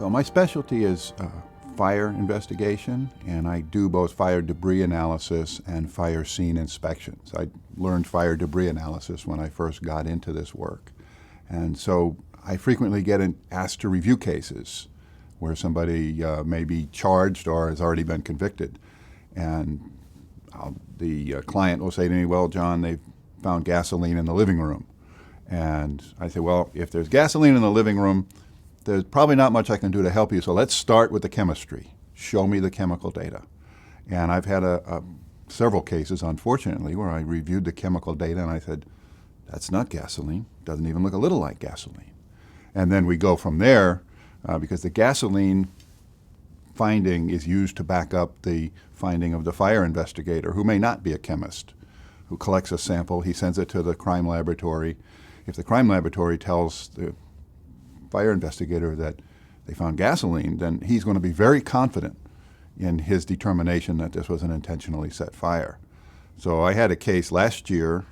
So my specialty is fire investigation, and I do both fire debris analysis and fire scene inspections. I learned fire debris analysis when I first got into this work. And so I frequently get asked to review cases where somebody may be charged or has already been convicted. And the client will say to me, well, John, they've found gasoline in the living room. And I say, well, if there's gasoline in the living room, there's probably not much I can do to help you, so let's start with the chemistry. Show me the chemical data. And I've had several cases, unfortunately, where I reviewed the chemical data and I said, that's not gasoline. Doesn't even look a little like gasoline. And then we go from there because the gasoline finding is used to back up the finding of the fire investigator, who may not be a chemist, who collects a sample, he sends it to the crime laboratory. If the crime laboratory tells the fire investigator that they found gasoline, then he's going to be very confident in his determination that this was an intentionally set fire. So I had a case last year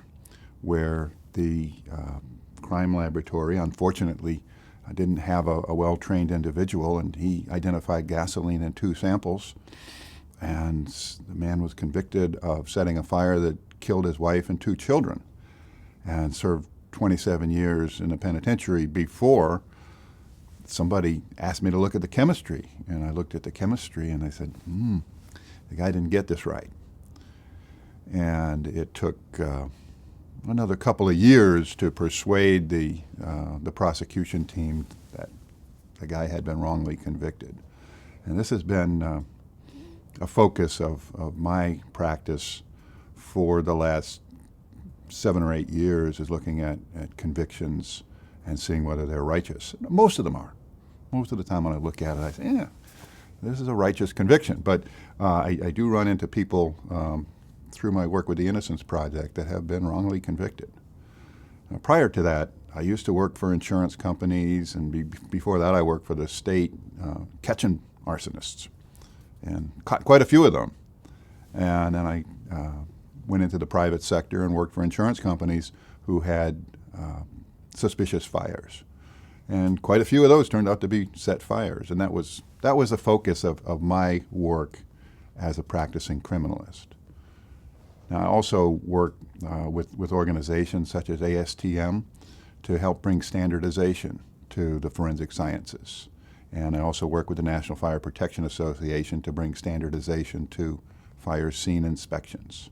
where the crime laboratory, unfortunately, didn't have a well-trained individual, and he identified gasoline in 2 samples, and the man was convicted of setting a fire that killed his wife and 2 children and served 27 years in the penitentiary before somebody asked me to look at the chemistry. And I looked at the chemistry and I said, the guy didn't get this right. And it took another couple of years to persuade the prosecution team that the guy had been wrongly convicted. And this has been a focus of my practice for the last 7 or 8 years, is looking at convictions and seeing whether they're righteous. Most of them are. Most of the time when I look at it, I say, yeah, this is a righteous conviction. But I do run into people through my work with the Innocence Project that have been wrongly convicted. Prior to that, I used to work for insurance companies, and before that I worked for the state catching arsonists, and caught quite a few of them. And then I went into the private sector and worked for insurance companies who had suspicious fires. And quite a few of those turned out to be set fires. And that was the focus of my work as a practicing criminalist. Now, I also work with organizations such as ASTM to help bring standardization to the forensic sciences. And I also work with the National Fire Protection Association to bring standardization to fire scene inspections.